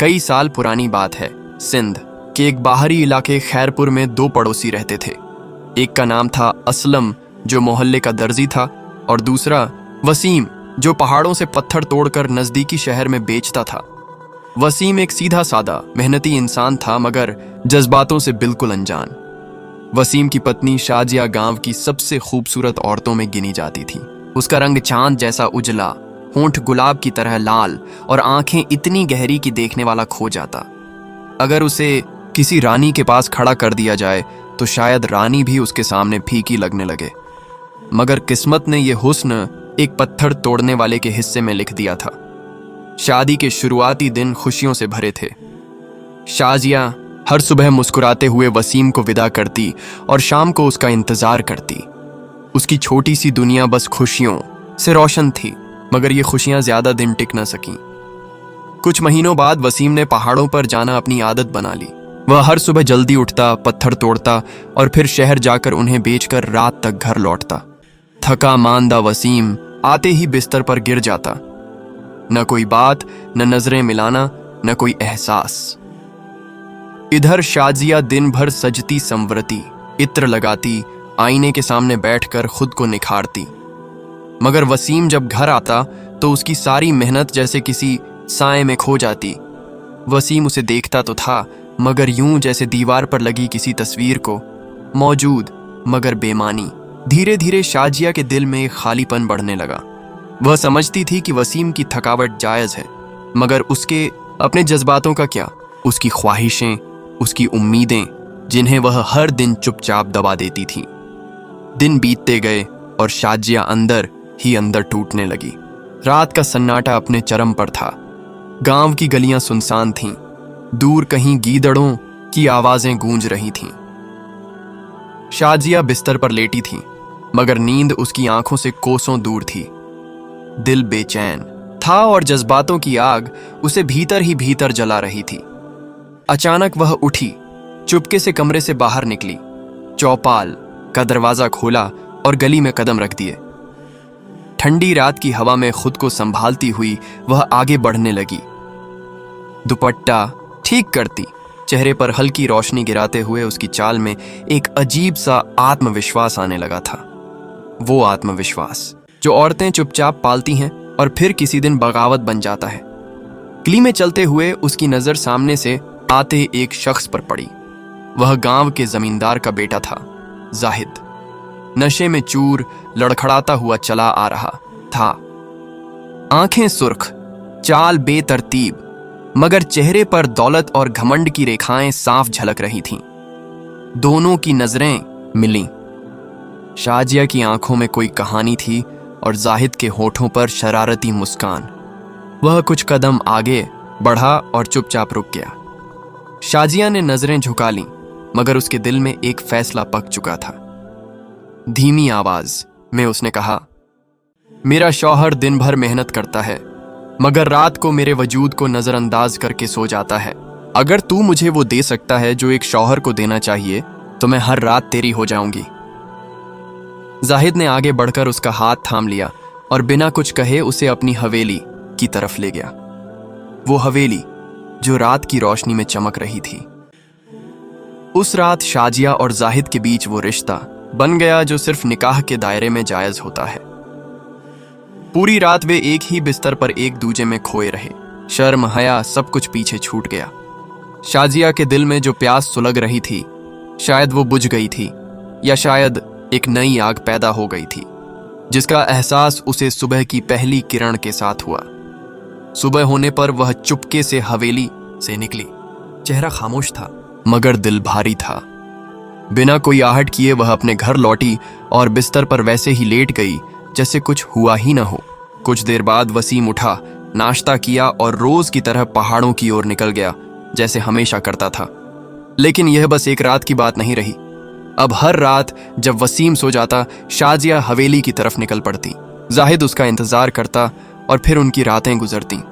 कई साल पुरानी बात है। सिंध के एक बाहरी इलाके खैरपुर में दो पड़ोसी रहते थे। एक का नाम था असलम, जो मोहल्ले का दर्जी था, और दूसरा वसीम, जो पहाड़ों से पत्थर तोड़कर नजदीकी शहर में बेचता था। वसीम एक सीधा सादा मेहनती इंसान था, मगर जज्बातों से बिल्कुल अनजान। वसीम की पत्नी शाजिया गांव की सबसे खूबसूरत औरतों में गिनी जाती थी। उसका रंग चांद जैसा उजला, होंठ गुलाब की तरह लाल और आंखें इतनी गहरी कि देखने वाला खो जाता। अगर उसे किसी रानी के पास खड़ा कर दिया जाए तो शायद रानी भी उसके सामने फीकी लगने लगे। मगर किस्मत ने यह हुस्न एक पत्थर तोड़ने वाले के हिस्से में लिख दिया था। शादी के शुरुआती दिन खुशियों से भरे थे। शाजिया हर सुबह मुस्कुराते हुए वसीम को विदा करती और शाम को उसका इंतजार करती। उसकी छोटी सी दुनिया बस खुशियों से रोशन थी, मगर ये खुशियां ज्यादा दिन टिक न सकीं। कुछ महीनों बाद वसीम ने पहाड़ों पर जाना अपनी आदत बना ली। वह हर सुबह जल्दी उठता, पत्थर तोड़ता और फिर शहर जाकर उन्हें बेचकर रात तक घर लौटता। थका मांदा वसीम आते ही बिस्तर पर गिर जाता। न कोई बात, न नजरें मिलाना, न कोई एहसास। इधर शाजिया दिन भर सजती संवरती, इत्र लगाती, आईने के सामने बैठकर खुद को निखारती। मगर वसीम जब घर आता तो उसकी सारी मेहनत जैसे किसी साए में खो जाती। वसीम उसे देखता तो था, मगर यूं जैसे दीवार पर लगी किसी तस्वीर को, मौजूद मगर बेमानी। धीरे धीरे शाजिया के दिल में एक खालीपन बढ़ने लगा। वह समझती थी कि वसीम की थकावट जायज है, मगर उसके अपने जज्बातों का क्या? उसकी ख्वाहिशें, उसकी उम्मीदें, जिन्हें वह हर दिन चुपचाप दबा देती थी। दिन बीतते गए और शाजिया अंदर ही अंदर टूटने लगी। रात का सन्नाटा अपने चरम पर था। गांव की गलियां सुनसान थीं। दूर कहीं गीदड़ों की आवाजें गूंज रही थीं। शाजिया बिस्तर पर लेटी थी, मगर नींद उसकी आंखों से कोसों दूर थी। दिल बेचैन था और जज्बातों की आग उसे भीतर ही भीतर जला रही थी। अचानक वह उठी, चुपके से कमरे से बाहर निकली, चौपाल का दरवाजा खोला और गली में कदम रख दिए। ठंडी रात की हवा में खुद को संभालती हुई वह आगे बढ़ने लगी। दुपट्टा ठीक करती, चेहरे पर हल्की रोशनी गिराते हुए उसकी चाल में एक अजीब सा आत्मविश्वास आने लगा था। वो आत्मविश्वास जो औरतें चुपचाप पालती हैं और फिर किसी दिन बगावत बन जाता है। गली में चलते हुए उसकी नजर सामने से आते एक शख्स पर पड़ी। वह गांव के जमींदार का बेटा था, जाहिद। नशे में चूर लड़खड़ाता हुआ चला आ रहा था। आंखें सुर्ख, चाल बेतरतीब, मगर चेहरे पर दौलत और घमंड की रेखाएं साफ झलक रही थीं। दोनों की नजरें मिलीं। शाजिया की आंखों में कोई कहानी थी और जाहिद के होठों पर शरारती मुस्कान। वह कुछ कदम आगे बढ़ा और चुपचाप रुक गया। शाजिया ने नजरें झुका लीं, मगर उसके दिल में एक फैसला पक चुका था। धीमी आवाज में उसने कहा, मेरा शौहर दिन भर मेहनत करता है, मगर रात को मेरे वजूद को नजरअंदाज करके सो जाता है। अगर तू मुझे वो दे सकता है जो एक शौहर को देना चाहिए, तो मैं हर रात तेरी हो जाऊंगी। जाहिद ने आगे बढ़कर उसका हाथ थाम लिया और बिना कुछ कहे उसे अपनी हवेली की तरफ ले गया। वो हवेली जो रात की रोशनी में चमक रही थी। उस रात शाजिया और जाहिद के बीच वो रिश्ता बन गया जो सिर्फ निकाह के दायरे में जायज होता है। पूरी रात वे एक ही बिस्तर पर एक दूजे में खोए रहे। शर्म, हया सब कुछ पीछे छूट गया। शाजिया के दिल में जो प्यास सुलग रही थी, शायद वो बुझ गई थी, या शायद एक नई आग पैदा हो गई थी, जिसका एहसास उसे सुबह की पहली किरण के साथ हुआ। सुबह होने पर वह चुपके से हवेली से निकली। चेहरा खामोश था, मगर दिल भारी था। बिना कोई आहट किए वह अपने घर लौटी और बिस्तर पर वैसे ही लेट गई जैसे कुछ हुआ ही न हो। कुछ देर बाद वसीम उठा, नाश्ता किया और रोज की तरह पहाड़ों की ओर निकल गया, जैसे हमेशा करता था। लेकिन यह बस एक रात की बात नहीं रही। अब हर रात जब वसीम सो जाता, शाजिया हवेली की तरफ निकल पड़ती। जाहिद उसका इंतजार करता और फिर उनकी रातें गुजरती।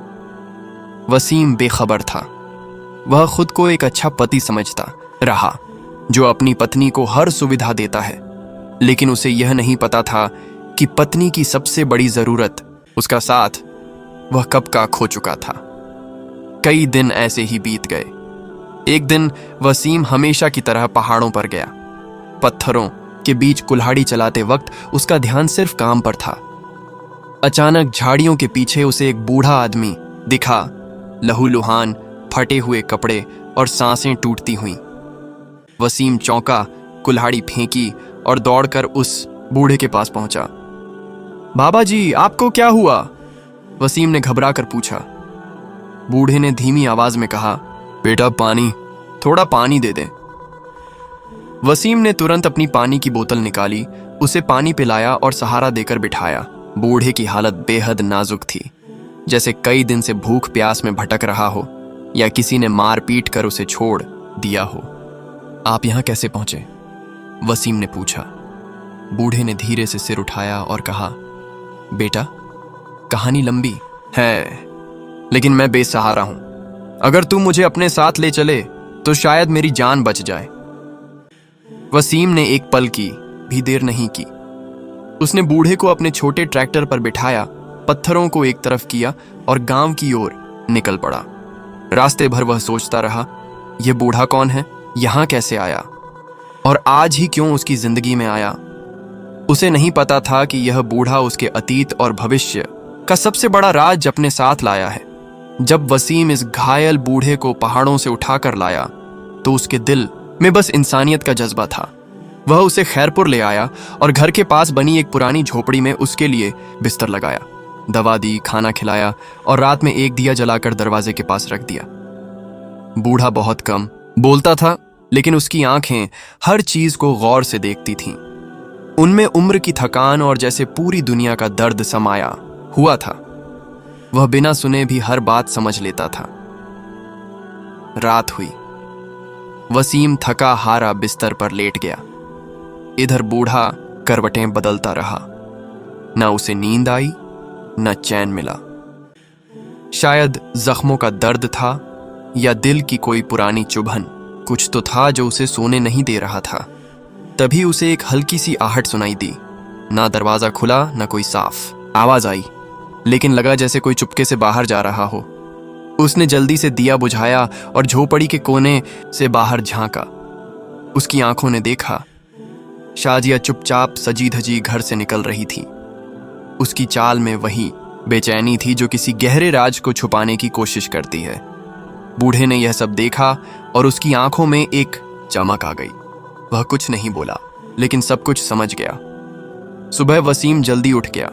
वसीम बेखबर था। वह खुद को एक अच्छा पति समझता रहा जो अपनी पत्नी को हर सुविधा देता है, लेकिन उसे यह नहीं पता था कि पत्नी की सबसे बड़ी जरूरत, उसका साथ, वह कब का खो चुका था। कई दिन ऐसे ही बीत गए। एक दिन वसीम हमेशा की तरह पहाड़ों पर गया। पत्थरों के बीच कुल्हाड़ी चलाते वक्त उसका ध्यान सिर्फ काम पर था। अचानक झाड़ियों के पीछे उसे एक बूढ़ा आदमी दिखा, लहूलुहान, फटे हुए कपड़े और सांसें टूटती हुई। वसीम चौंका, कुल्हाड़ी फेंकी और दौड़कर उस बूढ़े के पास पहुंचा। बाबा जी, आपको क्या हुआ? वसीम ने घबरा कर पूछा। बूढ़े ने धीमी आवाज में कहा, बेटा पानी, थोड़ा पानी दे दे। वसीम ने तुरंत अपनी पानी की बोतल निकाली, उसे पानी पिलाया और सहारा देकर बिठाया। बूढ़े की हालत बेहद नाजुक थी, जैसे कई दिन से भूख प्यास में भटक रहा हो या किसी ने मार पीट कर उसे छोड़ दिया हो। आप यहां कैसे पहुंचे? वसीम ने पूछा। बूढ़े ने धीरे से सिर उठाया और कहा, बेटा, कहानी लंबी है, लेकिन मैं बेसहारा हूं। अगर तू मुझे अपने साथ ले चले तो शायद मेरी जान बच जाए। वसीम ने एक पल की भी देर नहीं की। उसने बूढ़े को अपने छोटे ट्रैक्टर पर बिठाया, पत्थरों को एक तरफ किया और गांव की ओर निकल पड़ा। रास्ते भर वह सोचता रहा, यह बूढ़ा कौन है, यहां कैसे आया और आज ही क्यों उसकी जिंदगी में आया। उसे नहीं पता था कि यह बूढ़ा उसके अतीत और भविष्य का सबसे बड़ा राज अपने साथ लाया है। जब वसीम इस घायल बूढ़े को पहाड़ों से उठाकर लाया तो उसके दिल में बस इंसानियत का जज्बा था। वह उसे खैरपुर ले आया और घर के पास बनी एक पुरानी झोपड़ी में उसके लिए बिस्तर लगाया, दवा दी, खाना खिलाया और रात में एक दिया जलाकर दरवाजे के पास रख दिया। बूढ़ा बहुत कम बोलता था, लेकिन उसकी आंखें हर चीज को गौर से देखती थीं। उनमें उम्र की थकान और जैसे पूरी दुनिया का दर्द समाया हुआ था। वह बिना सुने भी हर बात समझ लेता था। रात हुई। वसीम थका हारा बिस्तर पर लेट गया। इधर बूढ़ा करवटें बदलता रहा। न उसे नींद आई, न चैन मिला। शायद जख्मों का दर्द था या दिल की कोई पुरानी चुभन, कुछ तो था जो उसे सोने नहीं दे रहा था। तभी उसे एक हल्की सी आहट सुनाई दी। ना दरवाजा खुला, ना कोई साफ आवाज आई, लेकिन लगा जैसे कोई चुपके से बाहर जा रहा हो। उसने जल्दी से दिया बुझाया और झोपड़ी के कोने से बाहर झांका। उसकी आंखों ने देखा, शाजिया चुपचाप सजी धजी घर से निकल रही थी। उसकी चाल में वही बेचैनी थी जो किसी गहरे राज को छुपाने की कोशिश करती है। बूढ़े ने यह सब देखा और उसकी आंखों में एक चमक आ गई। वह कुछ नहीं बोला, लेकिन सब कुछ समझ गया। सुबह वसीम जल्दी उठ गया।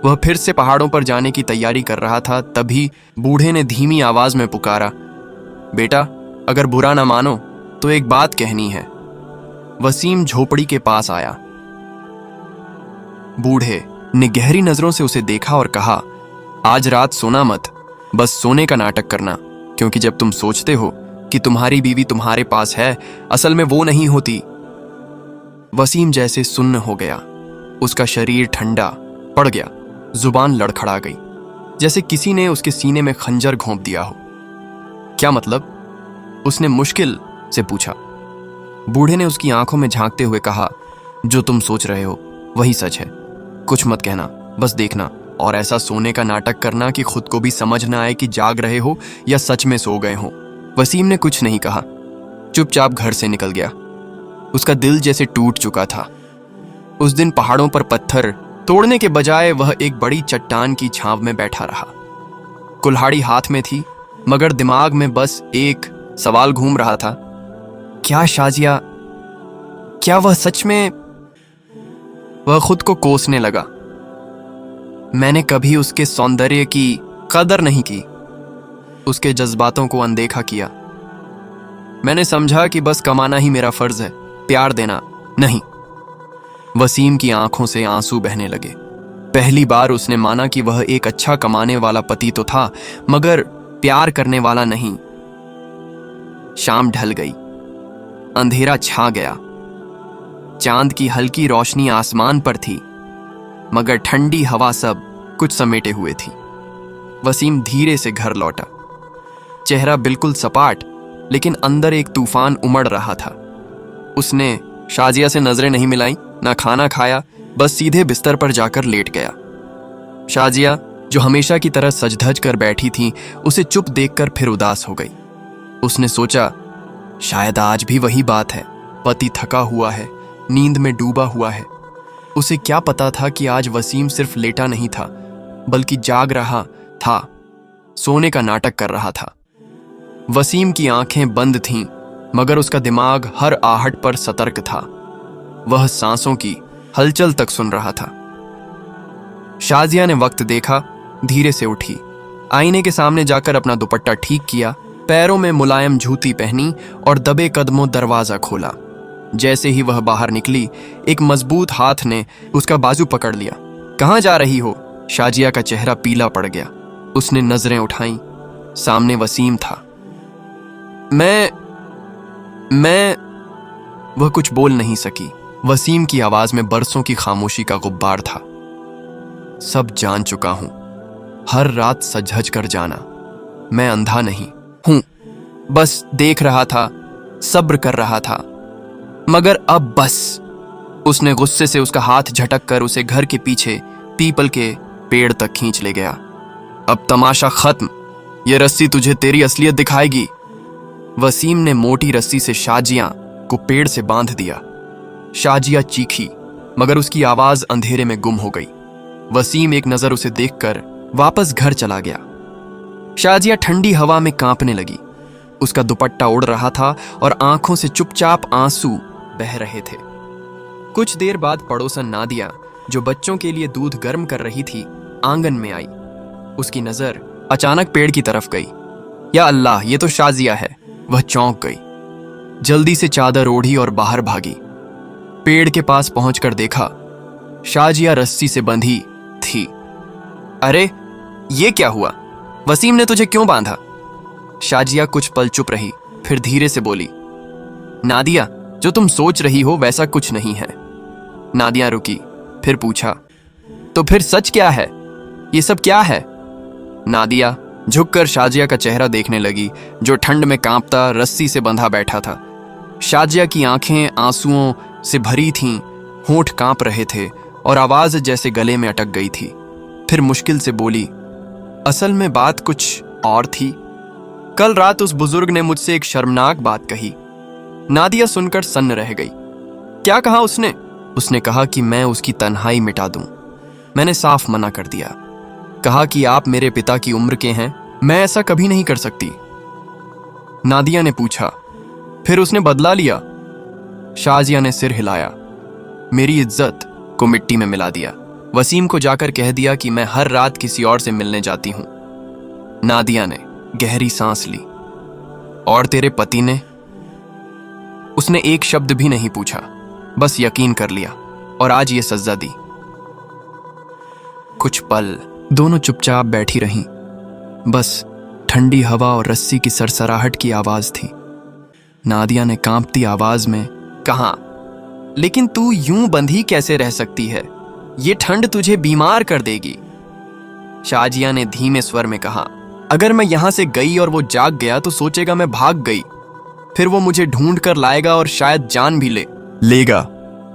वह फिर से पहाड़ों पर जाने की तैयारी कर रहा था। तभी बूढ़े ने धीमी आवाज में पुकारा, बेटा, अगर बुरा ना मानो तो एक बात कहनी है। वसीम झोपड़ी के पास आया। बूढ़े ने गहरी नजरों से उसे देखा और कहा, आज रात सोना मत, बस सोने का नाटक करना, क्योंकि जब तुम सोचते हो कि तुम्हारी बीवी तुम्हारे पास है, असल में वो नहीं होती। वसीम जैसे सुन्न हो गया। उसका शरीर ठंडा पड़ गया, जुबान लड़खड़ा गई, जैसे किसी ने उसके सीने में खंजर घोंप दिया हो। क्या मतलब? उसने मुश्किल से पूछा। बूढ़े ने उसकी आंखों में झांकते हुए कहा, जो तुम सोच रहे हो वही सच है। कुछ मत कहना, बस देखना और ऐसा सोने का नाटक करना कि खुद को भी समझ ना आए कि जाग रहे हो या सच में सो गए हो। वसीम ने कुछ नहीं कहा, चुपचाप घर से निकल गया। उसका दिल जैसे टूट चुका था। उस दिन पहाड़ों पर पत्थर तोड़ने के बजाय वह एक बड़ी चट्टान की छांव में बैठा रहा। कुल्हाड़ी हाथ में थी, मगर दिमाग में बस एक सवाल घूम रहा था, क्या शाजिया, क्या वह सच में? वह खुद को कोसने लगा। मैंने कभी उसके सौंदर्य की कदर नहीं की, उसके जज्बातों को अनदेखा किया। मैंने समझा कि बस कमाना ही मेरा फर्ज है, प्यार देना नहीं। वसीम की आंखों से आंसू बहने लगे। पहली बार उसने माना कि वह एक अच्छा कमाने वाला पति तो था, मगर प्यार करने वाला नहीं। शाम ढल गई, अंधेरा छा गया। चांद की हल्की रोशनी आसमान पर थी, मगर ठंडी हवा सब कुछ समेटे हुए थी। वसीम धीरे से घर लौटा। चेहरा बिल्कुल सपाट, लेकिन अंदर एक तूफान उमड़ रहा था। उसने शाजिया से नजरें नहीं मिलाई, ना खाना खाया, बस सीधे बिस्तर पर जाकर लेट गया। शाजिया, जो हमेशा की तरह सज-धज कर बैठी थीं, उसे चुप देखकर फिर उदास हो गई। उसने सोचा, शायद आज भी वही बात है। पति थका हुआ है, नींद में डूबा हुआ है। उसे क्या पता था कि आज वसीम सिर्फ लेटा नहीं था, बल्कि जाग रहा था, सोने का नाटक कर रहा था। वसीम की आंखें बंद थीं, मगर उसका दिमाग हर आहट पर सतर्क था। वह सांसों की हलचल तक सुन रहा था। शाजिया ने वक्त देखा, धीरे से उठी, आईने के सामने जाकर अपना दुपट्टा ठीक किया, पैरों में मुलायम जूती पहनी और दबे कदमों दरवाजा खोला। जैसे ही वह बाहर निकली, एक मजबूत हाथ ने उसका बाजू पकड़ लिया। कहाँ जा रही हो? शाजिया का चेहरा पीला पड़ गया। उसने नजरें उठाईं, सामने वसीम था। मैं वह कुछ बोल नहीं सकी। वसीम की आवाज में बरसों की खामोशी का गुब्बार था। सब जान चुका हूं, हर रात सज-धज कर जाना। मैं अंधा नहीं हूं, बस देख रहा था, सब्र कर रहा था, मगर अब बस। उसने गुस्से से उसका हाथ झटक कर उसे घर के पीछे पीपल के पेड़ तक खींच ले गया। अब तमाशा खत्म, ये रस्सी तुझे तेरी असलियत दिखाएगी। वसीम ने मोटी रस्सी से शाजिया को पेड़ से बांध दिया। शाजिया चीखी, मगर उसकी आवाज अंधेरे में गुम हो गई। वसीम एक नजर उसे देखकर वापस घर चला गया। शाजिया ठंडी हवा में कांपने लगी। उसका दुपट्टा उड़ रहा था और आंखों से चुपचाप आंसू बह रहे थे। कुछ देर बाद पड़ोसन नादिया, जो बच्चों के लिए दूध गर्म कर रही थी, आंगन में आई। उसकी नजर अचानक पेड़ की तरफ गई। या अल्लाह, ये तो शाजिया है। वह चौंक गई, जल्दी से चादर ओढ़ी और बाहर भागी। पेड़ के पास पहुंचकर देखा, शाजिया रस्सी से बंधी थी। अरे, ये क्या हुआ? वसीम ने तुझे क्यों बांधा? शाजिया कुछ पल चुप रही, फिर धीरे से बोली, नादिया, जो तुम सोच रही हो वैसा कुछ नहीं है। नादिया रुकी, फिर पूछा, तो फिर सच क्या है? ये सब क्या है? नादिया झुककर शाजिया का चेहरा देखने लगी, जो ठंड में कांपता रस्सी से बंधा बैठा था। शाजिया की आंखें आंसुओं से भरी थीं, होंठ कांप रहे थे और आवाज जैसे गले में अटक गई थी। फिर मुश्किल से बोली, असल में बात कुछ और थी। कल रात उस बुजुर्ग ने मुझसे एक शर्मनाक बात कही। नादिया सुनकर सन्न रह गई। क्या कहा उसने? उसने कहा कि मैं उसकी तन्हाई मिटा दूं। मैंने साफ मना कर दिया, कहा कि आप मेरे पिता की उम्र के हैं, मैं ऐसा कभी नहीं कर सकती। नादिया ने पूछा, फिर उसने बदला लिया? शाजिया ने सिर हिलाया। मेरी इज्जत को मिट्टी में मिला दिया। वसीम को जाकर कह दिया कि मैं हर रात किसी और से मिलने जाती हूं। नादिया ने गहरी सांस ली। और तेरे पति ने? उसने एक शब्द भी नहीं पूछा, बस यकीन कर लिया और आज ये सजा दी। कुछ पल दोनों चुपचाप बैठी रहीं। बस ठंडी हवा और रस्सी की सरसराहट की आवाज थी। नादिया ने कांपती आवाज में कहा, लेकिन तू यूं बंधी कैसे रह सकती है? ये ठंड तुझे बीमार कर देगी। शाजिया ने धीमे स्वर में कहा, अगर मैं यहां से गई और वो जाग गया तो सोचेगा मैं भाग गई। फिर वो मुझे ढूंढ कर लाएगा और शायद जान भी लेगा।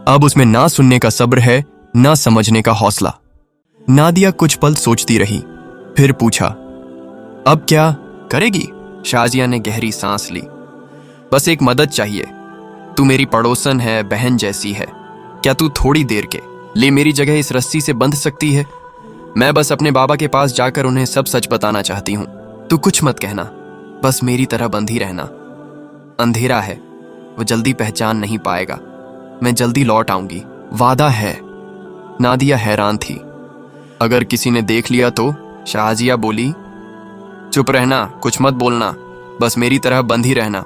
अब उसमें ना सुनने का सब्र है, ना समझने का हौसला। नादिया कुछ पल सोचती रही, फिर पूछा, अब क्या करेगी? शाजिया ने गहरी सांस ली। बस एक मदद चाहिए। तू मेरी पड़ोसन है, बहन जैसी है। क्या तू थोड़ी देर के लिए मेरी जगह इस रस्सी से बंध सकती है? मैं बस अपने बाबा के पास जाकर उन्हें सब सच बताना चाहती हूं। तू कुछ मत कहना, बस मेरी तरह बंधी रहना। अंधेरा है, वो जल्दी पहचान नहीं पाएगा। मैं जल्दी लौट आऊंगी, वादा है। नादिया हैरान थी। अगर किसी ने देख लिया तो? शाजिया बोली। चुप रहना, कुछ मत बोलना, बस मेरी तरह बंधी रहना।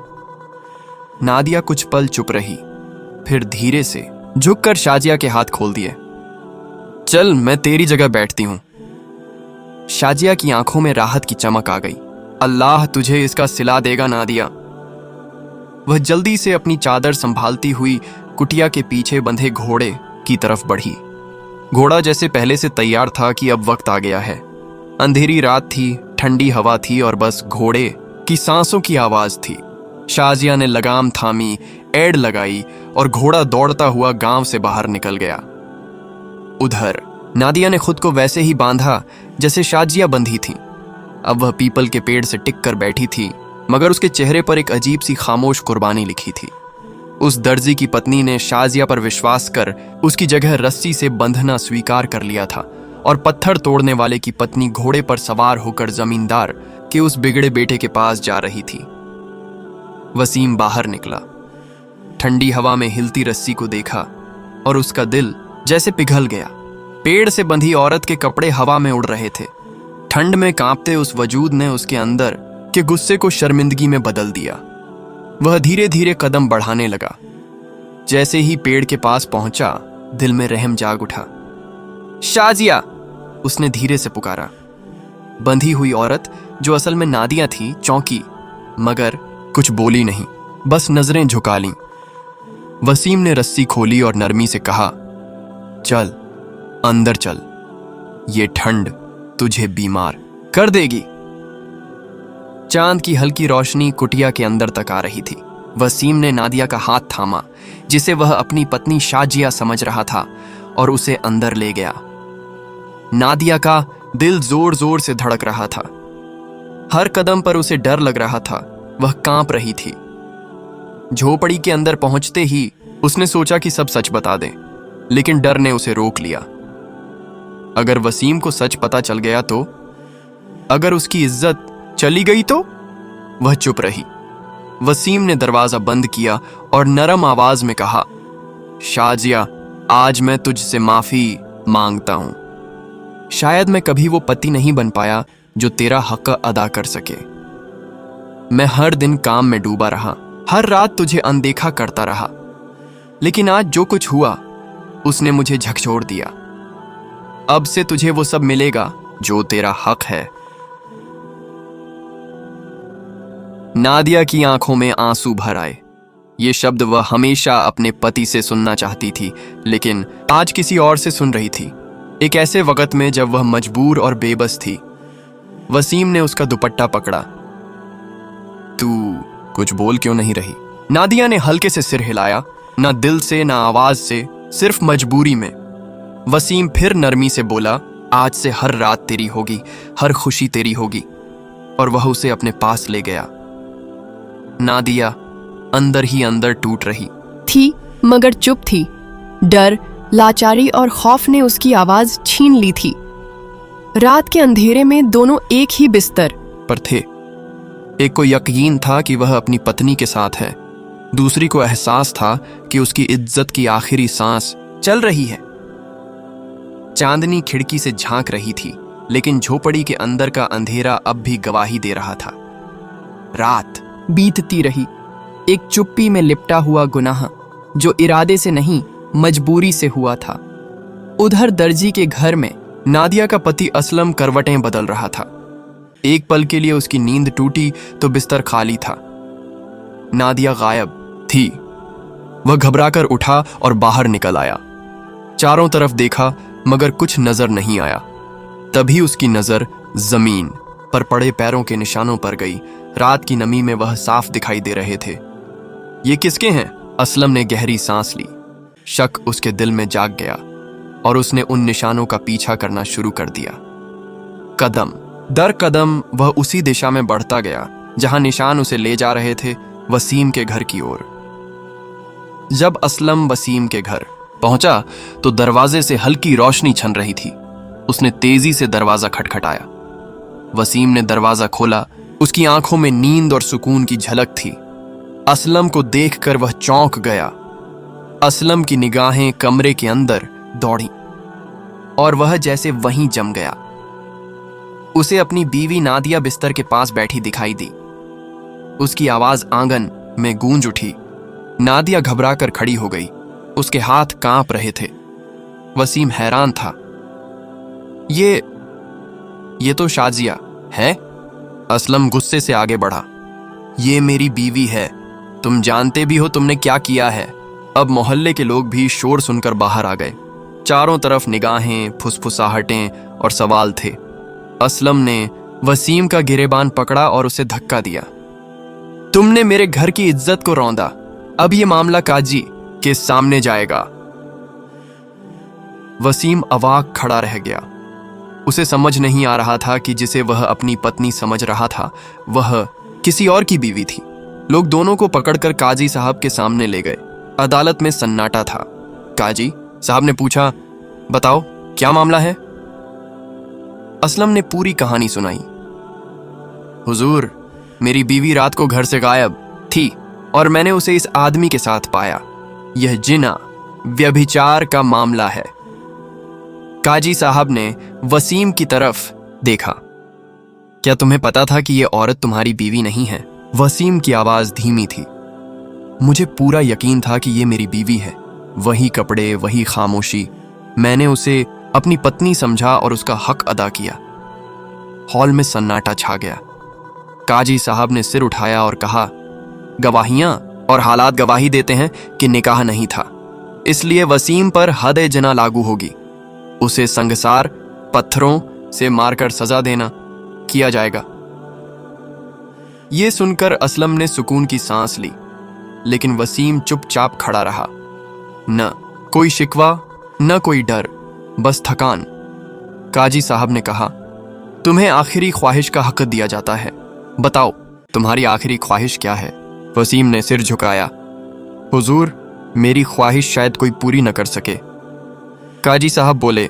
नादिया कुछ पल चुप रही, फिर धीरे से झुककर शाजिया के हाथ खोल दिए। चल, मैं तेरी जगह बैठती हूं। शाजिया की आंखों में राहत की चमक आ गई। अल्लाह तुझे इसका सिला देगा नादिया। वह जल्दी से अपनी चादर संभालती हुई कुटिया के पीछे बंधे घोड़े की तरफ बढ़ी। घोड़ा जैसे पहले से तैयार था कि अब वक्त आ गया है। अंधेरी रात थी, ठंडी हवा थी और बस घोड़े की सांसों की आवाज थी। शाजिया ने लगाम थामी, एड़ लगाई और घोड़ा दौड़ता हुआ गांव से बाहर निकल गया। उधर नादिया ने खुद को वैसे ही बांधा जैसे शाजिया बंधी थी। अब वह पीपल के पेड़ से टिक कर बैठी थी, मगर उसके चेहरे पर एक अजीब सी खामोश कुर्बानी लिखी थी। उस दर्जी की पत्नी ने शाजिया पर विश्वास कर उसकी जगह रस्सी से बंधना स्वीकार कर लिया था और पत्थर तोड़ने वाले की पत्नी घोड़े पर सवार होकर जमींदार के उस बिगड़े बेटे के पास जा रही थी। वसीम बाहर निकला, ठंडी हवा में हिलती रस्सी को देखा और उसका दिल जैसे पिघल गया। पेड़ से बंधी औरत के कपड़े हवा में उड़ रहे थे। ठंड में कांपते उस वजूद ने उसके अंदर के गुस्से को शर्मिंदगी में बदल दिया। वह धीरे धीरे कदम बढ़ाने लगा। जैसे ही पेड़ के पास पहुंचा, दिल में रहम जाग उठा। शाजिया, उसने धीरे से पुकारा। बंधी हुई औरत, जो असल में नादिया थी, चौंकी, मगर कुछ बोली नहीं, बस नजरें झुका लीं। वसीम ने रस्सी खोली और नरमी से कहा, चल अंदर चल, ये ठंड तुझे बीमार कर देगी। चांद की हल्की रोशनी कुटिया के अंदर तक आ रही थी। वसीम ने नादिया का हाथ थामा, जिसे वह अपनी पत्नी शाजिया समझ रहा था, और उसे अंदर ले गया। नादिया का दिल जोर जोर से धड़क रहा था। हर कदम पर उसे डर लग रहा था। वह कांप रही थी। झोपड़ी के अंदर पहुंचते ही उसने सोचा कि सब सच बता दें, लेकिन डर ने उसे रोक लिया। अगर वसीम को सच पता चल गया तो, अगर उसकी इज्जत चली गई तो? वह चुप रही। वसीम ने दरवाजा बंद किया और नरम आवाज में कहा, शाजिया, आज मैं तुझसे माफी मांगता हूं। शायद मैं कभी वो पति नहीं बन पाया जो तेरा हक अदा कर सके। मैं हर दिन काम में डूबा रहा, हर रात तुझे अनदेखा करता रहा, लेकिन आज जो कुछ हुआ उसने मुझे झकझोर दिया। अब से तुझे वो सब मिलेगा जो तेरा हक है। नादिया की आंखों में आंसू भर आए। ये शब्द वह हमेशा अपने पति से सुनना चाहती थी, लेकिन आज किसी और से सुन रही थी, एक ऐसे वक्त में जब वह मजबूर और बेबस थी। वसीम ने उसका दुपट्टा पकड़ा। तू कुछ बोल क्यों नहीं रही? नादिया ने हल्के से सिर हिलाया, ना दिल से ना आवाज से, सिर्फ मजबूरी में। वसीम फिर नरमी से बोला, आज से हर रात तेरी होगी, हर खुशी तेरी होगी। और वह उसे अपने पास ले गया। नादिया अंदर ही अंदर टूट रही थी, मगर चुप थी। डर, लाचारी और खौफ ने उसकी आवाज छीन ली थी। रात के अंधेरे में दोनों एक ही बिस्तर पर थे। एक को यकीन था कि वह अपनी पत्नी के साथ है, दूसरी को एहसास था कि उसकी इज्जत की आखिरी सांस चल रही है। चांदनी खिड़की से झांक रही थी, लेकिन झोपड़ी के अंदर का अंधेरा अब भी गवाही दे रहा था। रात बीतती रही, एक चुप्पी में लिपटा हुआ गुनाह जो इरादे से नहीं, मजबूरी से हुआ था। उधर दर्जी के घर में नादिया का पति असलम करवटें बदल रहा था। एक पल के लिए उसकी नींद टूटी तो बिस्तर खाली था। नादिया गायब थी। वह घबराकर उठा और बाहर निकल आया। चारों तरफ देखा, मगर कुछ नजर नहीं आया। तभी उसकी नजर जमीन पर पड़े पैरों के निशानों पर गई। रात की नमी में वह साफ दिखाई दे रहे थे। ये किसके हैं? असलम ने गहरी सांस ली। शक उसके दिल में जाग गया और उसने उन निशानों का पीछा करना शुरू कर दिया। कदम दर कदम वह उसी दिशा में बढ़ता गया जहां निशान उसे ले जा रहे थे, वसीम के घर की ओर। जब असलम वसीम के घर पहुंचा तो दरवाजे से हल्की रोशनी छन रही थी। उसने तेजी से दरवाजा खटखटाया। वसीम ने दरवाजा खोला। उसकी आंखों में नींद और सुकून की झलक थी। असलम को देखकर वह चौंक गया। असलम की निगाहें कमरे के अंदर दौड़ी और वह जैसे वहीं जम गया। उसे अपनी बीवी नादिया बिस्तर के पास बैठी दिखाई दी। उसकी आवाज आंगन में गूंज उठी। नादिया घबराकर खड़ी हो गई। उसके हाथ कांप रहे थे। वसीम हैरान था। ये तो शाजिया है। असलम गुस्से से आगे बढ़ा। ये मेरी बीवी है। तुम जानते भी हो तुमने क्या किया है। अब मोहल्ले के लोग भी शोर सुनकर बाहर आ गए। चारों तरफ निगाहें, फुसफुसाहटें और सवाल थे। असलम ने वसीम का गिरेबान पकड़ा और उसे धक्का दिया। तुमने मेरे घर की इज्जत को रौंदा। अब ये मामला काजी के सामने जाएगा। वसीम अवाक खड़ा रह गया। उसे समझ नहीं आ रहा था कि जिसे वह अपनी पत्नी समझ रहा था वह किसी और की बीवी थी। लोग दोनों को पकड़कर काजी साहब के सामने ले गए। अदालत में सन्नाटा था। काजी साहब ने पूछा, बताओ क्या मामला है? असलम ने पूरी कहानी सुनाई। हुजूर, मेरी बीवी रात को घर से गायब थी और मैंने उसे इस आदमी के साथ पाया। यह जिना, व्यभिचार का मामला है। काजी साहब ने वसीम की तरफ देखा। क्या तुम्हें पता था कि यह औरत तुम्हारी बीवी नहीं है? वसीम की आवाज धीमी थी। मुझे पूरा यकीन था कि यह मेरी बीवी है। वही कपड़े, वही खामोशी। मैंने उसे अपनी पत्नी समझा और उसका हक अदा किया। हॉल में सन्नाटा छा गया। काजी साहब ने सिर उठाया और कहा, गवाहियां और हालात गवाही देते हैं कि निकाह नहीं था, इसलिए वसीम पर हद जना लागू होगी। उसे संगसार पत्थरों से मारकर सजा देना किया जाएगा। यह सुनकर असलम ने सुकून की सांस ली, लेकिन वसीम चुपचाप खड़ा रहा। न कोई शिकवा, न कोई डर, बस थकान। काजी साहब ने कहा, तुम्हें आखिरी ख्वाहिश का हक दिया जाता है। बताओ तुम्हारी आखिरी ख्वाहिश क्या है? वसीम ने सिर झुकाया। हुजूर, मेरी ख्वाहिश शायद कोई पूरी न कर सके। काजी साहब बोले,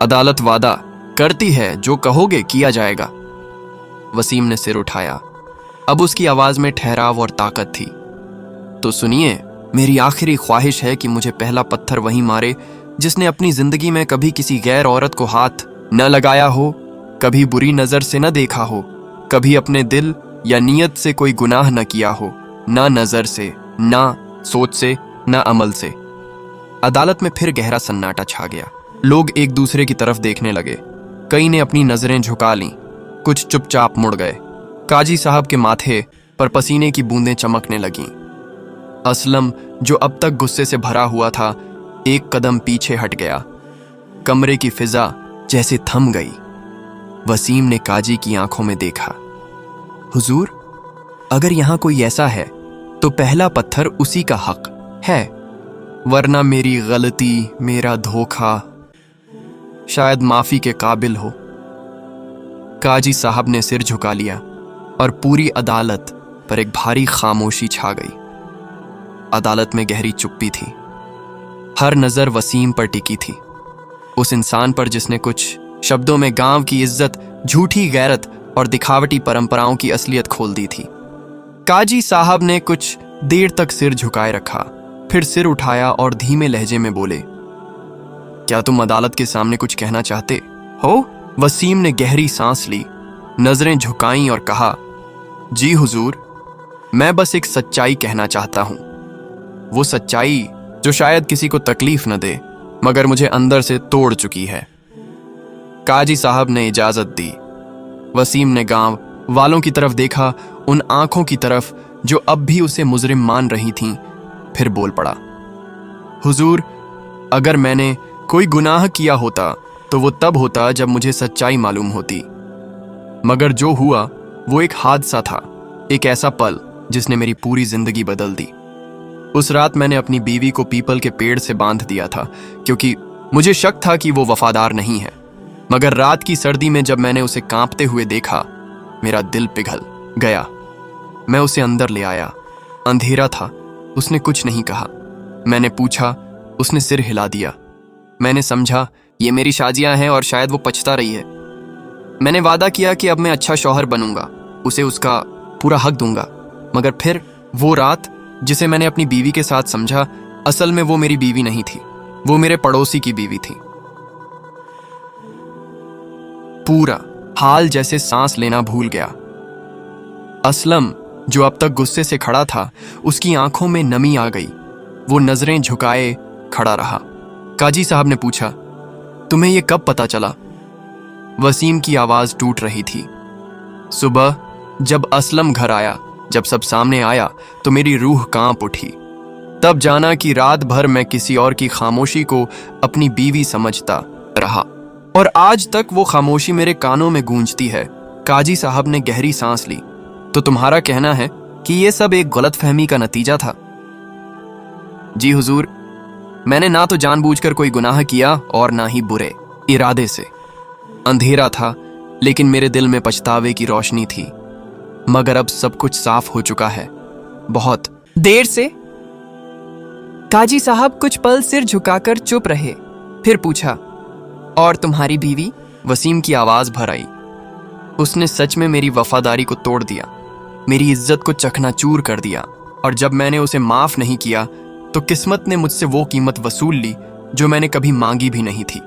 अदालत वादा करती है जो कहोगे किया जाएगा। वसीम ने सिर उठाया। अब उसकी आवाज में ठहराव और ताकत थी। तो सुनिए, मेरी आखिरी ख्वाहिश है कि मुझे पहला पत्थर वही मारे जिसने अपनी जिंदगी में कभी किसी गैर औरत को हाथ न लगाया हो, कभी बुरी नजर से न देखा हो, कभी अपने दिल या नीयत से कोई गुनाह न किया हो, ना नजर से, ना सोच से, ना अमल से। अदालत में फिर गहरा सन्नाटा छा गया। लोग एक दूसरे की तरफ देखने लगे। कई ने अपनी नजरें झुका लीं, कुछ चुपचाप मुड़ गए। काजी साहब के माथे पर पसीने की बूंदें चमकने लगीं। असलम, जो अब तक गुस्से से भरा हुआ था, एक कदम पीछे हट गया। कमरे की फिजा जैसे थम गई। वसीम ने काजी की आंखों में देखा। हुजूर, अगर यहां कोई ऐसा है तो पहला पत्थर उसी का हक है, वरना मेरी गलती, मेरा धोखा शायद माफी के काबिल हो। काजी साहब ने सिर झुका लिया और पूरी अदालत पर एक भारी खामोशी छा गई। अदालत में गहरी चुप्पी थी। हर नजर वसीम पर टिकी थी, उस इंसान पर जिसने कुछ शब्दों में गांव की इज्जत, झूठी गैरत और दिखावटी परंपराओं की असलियत खोल दी थी। काजी साहब ने कुछ देर तक सिर झुकाए रखा, फिर सिर उठाया और धीमे लहजे में बोले, क्या तुम अदालत के सामने कुछ कहना चाहते हो? वसीम ने गहरी सांस ली, नजरें झुकाईं और कहा, जी हुजूर, मैं बस एक सच्चाई कहना चाहता हूं। वो सच्चाई जो शायद किसी को तकलीफ न दे, मगर मुझे अंदर से तोड़ चुकी है। काजी साहब ने इजाजत दी। वसीम ने गांव वालों की तरफ देखा, उन आंखों की तरफ जो अब भी उसे मुजरिम मान रही थीं, फिर बोल पड़ा, हुजूर, अगर मैंने कोई गुनाह किया होता तो वो तब होता जब मुझे सच्चाई मालूम होती, मगर जो हुआ वो एक हादसा था, एक ऐसा पल जिसने मेरी पूरी जिंदगी बदल दी। उस रात मैंने अपनी बीवी को पीपल के पेड़ से बांध दिया था क्योंकि मुझे शक था कि वो वफादार नहीं है, मगर रात की सर्दी में जब मैंने उसे कांपते हुए देखा, मेरा दिल पिघल गया। मैं उसे अंदर ले आया। अंधेरा था, उसने कुछ नहीं कहा। मैंने पूछा, उसने सिर हिला दिया। मैंने समझा ये मेरी शाजियां हैं और शायद वो पछता रही है। मैंने वादा किया कि अब मैं अच्छा शौहर बनूंगा, उसे उसका पूरा हक दूंगा, मगर फिर वो रात जिसे मैंने अपनी बीवी के साथ समझा, असल में वो मेरी बीवी नहीं थी, वो मेरे पड़ोसी की बीवी थी। पूरा हाल जैसे सांस लेना भूल गया। असलम, जो अब तक गुस्से से खड़ा था, उसकी आंखों में नमी आ गई। वो नजरें झुकाए खड़ा रहा। काजी साहब ने पूछा, तुम्हें यह कब पता चला? वसीम की आवाज टूट रही थी। सुबह जब असलम घर आया, जब सब सामने आया तो मेरी रूह कांप उठी। तब जाना कि रात भर मैं किसी और की खामोशी को अपनी बीवी समझता रहा और आज तक वो खामोशी मेरे कानों में गूंजती है। काजी साहब ने गहरी सांस ली। तो तुम्हारा कहना है कि यह सब एक गलतफहमी का नतीजा था? जी हुजूर, मैंने ना तो जानबूझकर कोई गुनाह किया और ना ही बुरे इरादे से। अंधेरा था, लेकिन मेरे दिल में पछतावे की रोशनी थी। मगर अब सब कुछ साफ हो चुका है, बहुत देर से। काजी साहब कुछ पल सिर झुकाकर चुप रहे, फिर पूछा, और तुम्हारी बीवी? वसीम की आवाज भर आई। उसने सच में मेरी वफादारी को तोड़ दिया, मेरी इज्जत को चकनाचूर कर दिया, और जब मैंने उसे माफ नहीं किया तो किस्मत ने मुझसे वो कीमत वसूल ली जो मैंने कभी मांगी भी नहीं थी।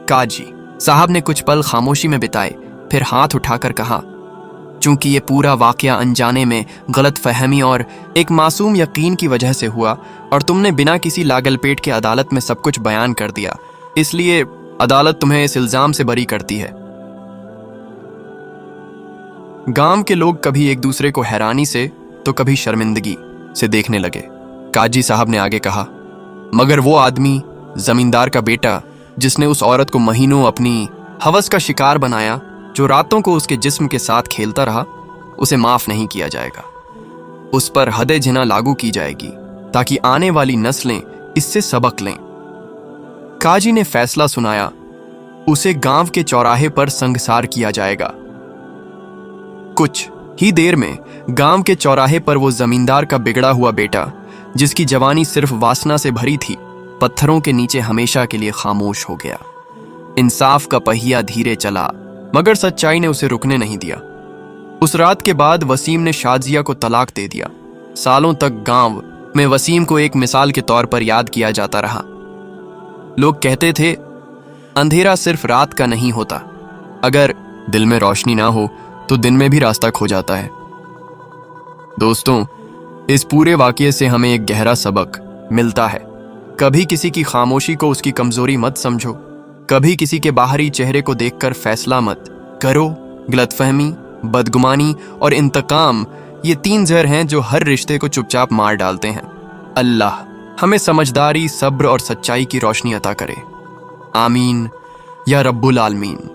काजी साहब ने कुछ पल खामोशी में बिताए, फिर हाथ उठाकर कहा, चूंकि ये पूरा वाकया अनजाने में गलतफहमी और एक मासूम यकीन की वजह से हुआ और तुमने बिना किसी लागलपेट के अदालत में सब कुछ बयान कर दिया, इसलिए अदालत तुम्हें इस इल्जाम से बरी करती है। गांव के लोग कभी एक दूसरे को हैरानी से तो कभी शर्मिंदगी से देखने लगे। काजी साहब ने आगे कहा, मगर वो आदमी, जमींदार का बेटा, जिसने उस औरत को महीनों अपनी हवस का शिकार बनाया, जो रातों को उसके जिस्म के साथ खेलता रहा, उसे माफ नहीं किया जाएगा। उस पर हदे जिना लागू की जाएगी ताकि आने वाली नस्लें इससे सबक लें। काजी ने फैसला सुनाया, उसे गांव के चौराहे पर संगसार किया जाएगा। कुछ ही देर में गांव के चौराहे पर वो जमींदार का बिगड़ा हुआ बेटा, जिसकी जवानी सिर्फ वासना से भरी थी, पत्थरों के नीचे हमेशा के लिए खामोश हो गया। इंसाफ का पहिया धीरे चला, मगर सच्चाई ने उसे रुकने नहीं दिया। उस रात के बाद वसीम ने शाजिया को तलाक दे दिया। सालों तक गांव में वसीम को एक मिसाल के तौर पर याद किया जाता रहा। लोग कहते थे, अंधेरा सिर्फ रात का नहीं होता, अगर दिल में रोशनी ना हो तो दिन में भी रास्ता खो जाता है। दोस्तों, इस पूरे वाकये से हमें एक गहरा सबक मिलता है। कभी किसी की खामोशी को उसकी कमजोरी मत समझो, कभी किसी के बाहरी चेहरे को देखकर फैसला मत करो। गलतफहमी, बदगुमानी और इंतकाम, ये 3 जहर हैं जो हर रिश्ते को चुपचाप मार डालते हैं। अल्लाह हमें समझदारी, सब्र और सच्चाई की रोशनी अता करे। आमीन या रब्बुल आलमीन।